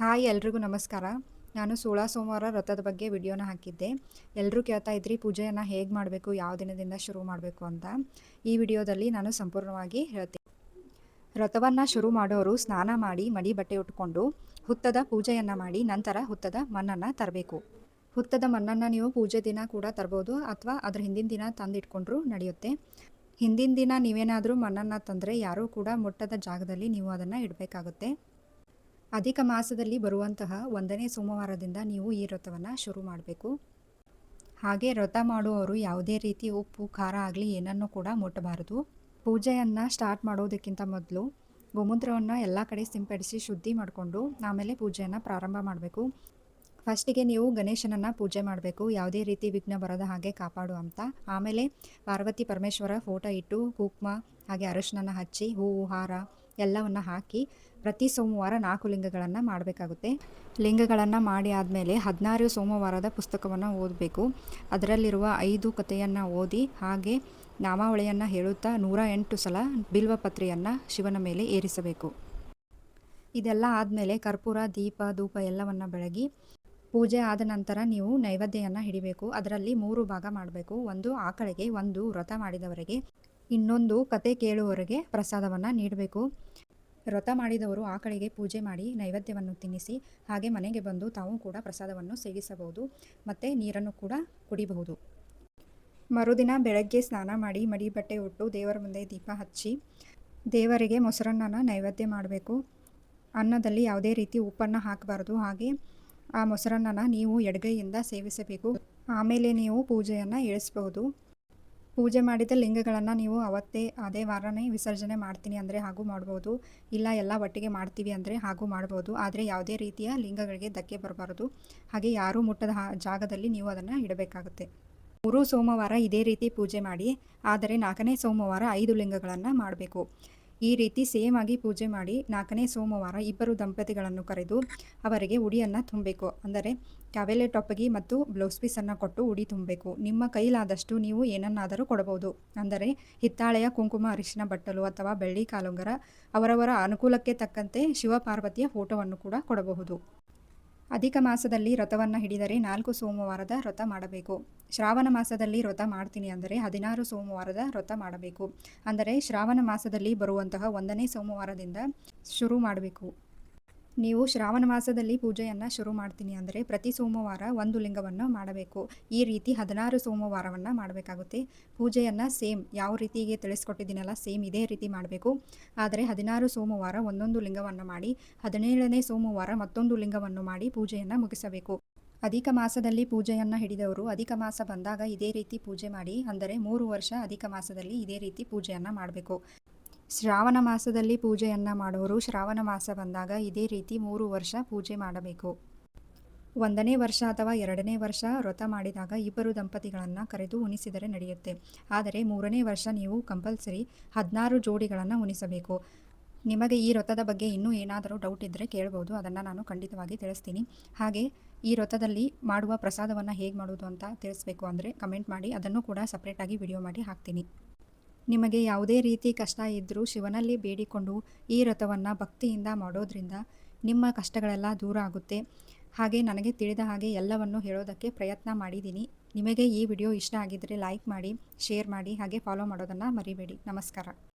Hi ಎಲ್ರಿಗೂ ನಮಸ್ಕಾರ. ನಾನು 16 ಸೋಮವಾರ ವ್ರತದ ಬಗ್ಗೆ ವಿಡಿಯೋನ ಹಾಕಿದ್ದೆ. ಎಲ್ಲರೂ ಕೇಳ್ತಾ ಇದ್ರಿ ಪೂಜೆಯನ್ನು ಹೇಗೆ ಮಾಡಬೇಕು, ಯಾವ ದಿನದಿಂದ ಶುರು ಮಾಡಬೇಕು ಅಂತ. ಈ ವಿಡಿಯೋದಲ್ಲಿ ನಾನು ಸಂಪೂರ್ಣವಾಗಿ ಹೇಳ್ತೀನಿ. ವ್ರತವನ್ನು ಶುರು ಮಾಡೋರು ಸ್ನಾನ ಮಾಡಿ ಮಡಿ ಬಟ್ಟೆ ಉಟ್ಕೊಂಡು ಹುತ್ತದ ಪೂಜೆಯನ್ನು ಮಾಡಿ ನಂತರ ಹುತ್ತದ ಮಣ್ಣನ್ನು ತರಬೇಕು. ಹುತ್ತದ ಮಣ್ಣನ್ನು ನೀವು ಪೂಜೆ ದಿನ ಕೂಡ ತರ್ಬೋದು ಅಥವಾ ಅದ್ರ ಹಿಂದಿನ ದಿನ ತಂದಿಟ್ಕೊಂಡ್ರೂ ನಡೆಯುತ್ತೆ. ಹಿಂದಿನ ದಿನ ನೀವೇನಾದರೂ ಮಣ್ಣನ್ನು ತಂದರೆ ಯಾರೂ ಕೂಡ ಮುಟ್ಟದ ಜಾಗದಲ್ಲಿ ನೀವು ಅದನ್ನು ಇಡಬೇಕಾಗುತ್ತೆ. ಅಧಿಕ ಮಾಸದಲ್ಲಿ ಬರುವಂತಹ 1ನೇ ಸೋಮವಾರದಿಂದ ನೀವು ಈ ವ್ರತವನ್ನು ಶುರು ಮಾಡಬೇಕು. ಹಾಗೆ ವ್ರತ ಮಾಡುವವರು ಯಾವುದೇ ರೀತಿ ಉಪ್ಪು ಖಾರ ಆಗಲಿ ಏನನ್ನೂ ಕೂಡ ಮುಟ್ಟಬಾರದು. ಪೂಜೆಯನ್ನು ಸ್ಟಾರ್ಟ್ ಮಾಡೋದಕ್ಕಿಂತ ಮೊದಲು ಗೋಮೂತ್ರವನ್ನು ಎಲ್ಲ ಕಡೆ ಸಿಂಪಡಿಸಿ ಶುದ್ಧಿ ಮಾಡಿಕೊಂಡು ಆಮೇಲೆ ಪೂಜೆಯನ್ನು ಪ್ರಾರಂಭ ಮಾಡಬೇಕು. ಫಸ್ಟಿಗೆ ನೀವು ಗಣೇಶನನ್ನು ಪೂಜೆ ಮಾಡಬೇಕು, ಯಾವುದೇ ರೀತಿ ವಿಘ್ನ ಬರದ ಹಾಗೆ ಕಾಪಾಡು ಅಂತ. ಆಮೇಲೆ ಪಾರ್ವತಿ ಪರಮೇಶ್ವರ ಫೋಟೋ ಇಟ್ಟು ಕುಂಕುಮ ಹಾಗೆ ಅರಶಿನ ಹಚ್ಚಿ ಹೂವು ಹಾರ ಎಲ್ಲವನ್ನು ಹಾಕಿ ಪ್ರತಿ ಸೋಮವಾರ 4 ಲಿಂಗಗಳನ್ನು ಮಾಡಬೇಕಾಗುತ್ತೆ. ಲಿಂಗಗಳನ್ನು ಮಾಡಿ ಆದಮೇಲೆ 16 ಸೋಮವಾರದ ಪುಸ್ತಕವನ್ನು ಓದಬೇಕು. ಅದರಲ್ಲಿರುವ 5 ಕಥೆಯನ್ನು ಓದಿ ಹಾಗೆ ನಾಮಾವಳಿಯನ್ನು ಹೇಳುತ್ತಾ 108 ಸಲ ಬಿಲ್ವಪತ್ರೆಯನ್ನು ಶಿವನ ಮೇಲೆ ಏರಿಸಬೇಕು. ಇದೆಲ್ಲ ಆದಮೇಲೆ ಕರ್ಪೂರ ದೀಪ ಧೂಪ ಎಲ್ಲವನ್ನು ಬೆಳಗಿ ಪೂಜೆ ಆದ ನಂತರ ನೀವು ನೈವೇದ್ಯವನ್ನು ಹಿಡಿಬೇಕು. ಅದರಲ್ಲಿ 3 ಭಾಗ ಮಾಡಬೇಕು. ಒಂದು ಆಕಳಿಗೆ, ಒಂದು ವ್ರತ ಮಾಡಿದವರಿಗೆ, ಇನ್ನೊಂದು ಕತೆ ಕೇಳುವವರಿಗೆ ಪ್ರಸಾದವನ್ನು ನೀಡಬೇಕು. ವ್ರತ ಮಾಡಿದವರು ಆಕಳಿಗೆ ಪೂಜೆ ಮಾಡಿ ನೈವೇದ್ಯವನ್ನು ತಿನ್ನಿಸಿ ಹಾಗೆ ಮನೆಗೆ ಬಂದು ತಾವು ಕೂಡ ಪ್ರಸಾದವನ್ನು ಸೇವಿಸಬಹುದು ಮತ್ತು ನೀರನ್ನು ಕೂಡ ಕುಡಿಬಹುದು. ಮರುದಿನ ಬೆಳಗ್ಗೆ ಸ್ನಾನ ಮಾಡಿ ಮಡಿ ಬಟ್ಟೆ ಉಟ್ಟು ದೇವರ ಮುಂದೆ ದೀಪ ಹಚ್ಚಿ ದೇವರಿಗೆ ಮೊಸರನ್ನನ ನೈವೇದ್ಯ ಮಾಡಬೇಕು. ಅನ್ನದಲ್ಲಿ ಯಾವುದೇ ರೀತಿ ಉಪ್ಪನ್ನು ಹಾಕಬಾರ್ದು. ಹಾಗೆ ಆ ಮೊಸರನ್ನನ ನೀವು ಎಡಗೈಯಿಂದ ಸೇವಿಸಬೇಕು. ಆಮೇಲೆ ನೀವು ಪೂಜೆಯನ್ನು ಇಳಿಸಬಹುದು. ಪೂಜೆ ಮಾಡಿದ ಲಿಂಗಗಳನ್ನು ನೀವು ಅವತ್ತೇ ಅದೇ ವಾರನೇ ವಿಸರ್ಜನೆ ಮಾಡ್ತೀನಿ ಅಂದರೆ ಹಾಗೂ ಮಾಡ್ಬೋದು, ಇಲ್ಲ ಎಲ್ಲ ಒಟ್ಟಿಗೆ ಮಾಡ್ತೀವಿ ಅಂದರೆ ಹಾಗೂ ಮಾಡ್ಬೋದು. ಆದರೆ ಯಾವುದೇ ರೀತಿಯ ಲಿಂಗಗಳಿಗೆ ಧಕ್ಕೆ ಬರಬಾರದು. ಹಾಗೆ ಯಾರೂ ಮುಟ್ಟದ ಜಾಗದಲ್ಲಿ ನೀವು ಅದನ್ನು ಇಡಬೇಕಾಗುತ್ತೆ. 3 ಸೋಮವಾರ ಇದೇ ರೀತಿ ಪೂಜೆ ಮಾಡಿ, ಆದರೆ 4ನೇ ಸೋಮವಾರ 5 ಲಿಂಗಗಳನ್ನು ಮಾಡಬೇಕು. ಈ ರೀತಿ ಸೇಮ್ ಆಗಿ ಪೂಜೆ ಮಾಡಿ 4ನೇ ಸೋಮವಾರ ಇಬ್ಬರು ದಂಪತಿಗಳನ್ನು ಕರೆದು ಅವರಿಗೆ ಉಡಿಯನ್ನು ತುಂಬಬೇಕು. ಅಂದರೆ ಕ್ಯಾವೆಲೆ ಟೊಪ್ಪಗಿ ಮತ್ತು ಬ್ಲೌಸ್ ಪೀಸನ್ನು ಕೊಟ್ಟು ಉಡಿ ತುಂಬಬೇಕು. ನಿಮ್ಮ ಕೈಲಾದಷ್ಟು ನೀವು ಏನನ್ನಾದರೂ ಕೊಡಬಹುದು. ಅಂದರೆ ಹಿತ್ತಾಳೆಯ ಕುಂಕುಮ ಅರಿಶಿನ ಬಟ್ಟಲು ಅಥವಾ ಬೆಳ್ಳಿ ಕಾಲುಂಗರ, ಅವರವರ ಅನುಕೂಲಕ್ಕೆ ತಕ್ಕಂತೆ ಶಿವಪಾರ್ವತಿಯ ಫೋಟೋವನ್ನು ಕೂಡ ಕೊಡಬಹುದು. ಅಧಿಕ ಮಾಸದಲ್ಲಿ ವ್ರತವನ್ನು ಹಿಡಿದರೆ 4 ಸೋಮವಾರದ ವ್ರತ ಮಾಡಬೇಕು. ಶ್ರಾವಣ ಮಾಸದಲ್ಲಿ ವ್ರತ ಮಾಡ್ತೀನಿ ಅಂದರೆ 16 ಸೋಮವಾರದ ವ್ರತ ಮಾಡಬೇಕು. ಅಂದರೆ ಶ್ರಾವಣ ಮಾಸದಲ್ಲಿ ಬರುವಂತಹ 1ನೇ ಸೋಮವಾರದಿಂದ ಶುರು ಮಾಡಬೇಕು. ನೀವು ಶ್ರಾವಣ ಮಾಸದಲ್ಲಿ ಪೂಜೆಯನ್ನು ಶುರು ಮಾಡ್ತೀನಿ ಅಂದರೆ ಪ್ರತಿ ಸೋಮವಾರ 1 ಲಿಂಗವನ್ನು ಮಾಡಬೇಕು. ಈ ರೀತಿ 16 ಸೋಮವಾರವನ್ನು ಮಾಡಬೇಕಾಗುತ್ತೆ. ಪೂಜೆಯನ್ನು ಸೇಮ್ ಯಾವ ರೀತಿಗೆ ತಿಳಿಸ್ಕೊಟ್ಟಿದ್ದೀನಲ್ಲ ಸೇಮ್ ಇದೇ ರೀತಿ ಮಾಡಬೇಕು. ಆದರೆ 16 ಸೋಮವಾರ ಒಂದೊಂದು ಲಿಂಗವನ್ನು ಮಾಡಿ 17ನೇ ಸೋಮವಾರ ಮತ್ತೊಂದು ಲಿಂಗವನ್ನು ಮಾಡಿ ಪೂಜೆಯನ್ನು ಮುಗಿಸಬೇಕು. ಅಧಿಕ ಮಾಸದಲ್ಲಿ ಪೂಜೆಯನ್ನು ಹಿಡಿದವರು ಅಧಿಕ ಮಾಸ ಬಂದಾಗ ಇದೇ ರೀತಿ ಪೂಜೆ ಮಾಡಿ, ಅಂದರೆ 3 ವರ್ಷ ಅಧಿಕ ಮಾಸದಲ್ಲಿ ಇದೇ ರೀತಿ ಪೂಜೆಯನ್ನು ಮಾಡಬೇಕು. ಶ್ರಾವಣ ಮಾಸದಲ್ಲಿ ಪೂಜೆಯನ್ನು ಮಾಡೋರು ಶ್ರಾವಣ ಮಾಸ ಬಂದಾಗ ಇದೇ ರೀತಿ 3 ವರ್ಷ ಪೂಜೆ ಮಾಡಬೇಕು. 1ನೇ ವರ್ಷ ಅಥವಾ 2ನೇ ವರ್ಷ ವ್ರತ ಮಾಡಿದಾಗ ಇಬ್ಬರು ದಂಪತಿಗಳನ್ನು ಕರೆದು ಉಣಿಸಿದರೆ ನಡೆಯುತ್ತೆ. ಆದರೆ 3ನೇ ವರ್ಷ ನೀವು ಕಂಪಲ್ಸರಿ 16 ಜೋಡಿಗಳನ್ನು ಉಣಿಸಬೇಕು. ನಿಮಗೆ ಈ ವ್ರತದ ಬಗ್ಗೆ ಇನ್ನೂ ಏನಾದರೂ ಡೌಟ್ ಇದ್ದರೆ ಕೇಳ್ಬೋದು, ಅದನ್ನು ನಾನು ಖಂಡಿತವಾಗಿ ತಿಳಿಸ್ತೀನಿ. ಹಾಗೆ ಈ ವ್ರತದಲ್ಲಿ ಮಾಡುವ ಪ್ರಸಾದವನ್ನು ಹೇಗೆ ಮಾಡೋದು ಅಂತ ತಿಳಿಸ್ಬೇಕು ಅಂದರೆ ಕಮೆಂಟ್ ಮಾಡಿ, ಅದನ್ನು ಕೂಡ ಸಪ್ರೇಟಾಗಿ ವಿಡಿಯೋ ಮಾಡಿ ಹಾಕ್ತೀನಿ. ನಿಮಗೆ ಯಾವುದೇ ರೀತಿ ಕಷ್ಟ ಇದ್ದರೂ ಶಿವನಲ್ಲಿ ಬೇಡಿಕೊಂಡು ಈ ವ್ರತವನ್ನು ಭಕ್ತಿಯಿಂದ ಮಾಡೋದ್ರಿಂದ ನಿಮ್ಮ ಕಷ್ಟಗಳೆಲ್ಲ ದೂರ ಆಗುತ್ತೆ. ಹಾಗೆ ನನಗೆ ತಿಳಿದ ಹಾಗೆ ಎಲ್ಲವನ್ನು ಹೇಳೋದಕ್ಕೆ ಪ್ರಯತ್ನ ಮಾಡಿದ್ದೀನಿ. ನಿಮಗೆ ಈ ವಿಡಿಯೋ ಇಷ್ಟ ಆಗಿದ್ದರೆ ಲೈಕ್ ಮಾಡಿ, ಶೇರ್ ಮಾಡಿ, ಹಾಗೆ ಫಾಲೋ ಮಾಡೋದನ್ನು ಮರಿಬೇಡಿ. ನಮಸ್ಕಾರ.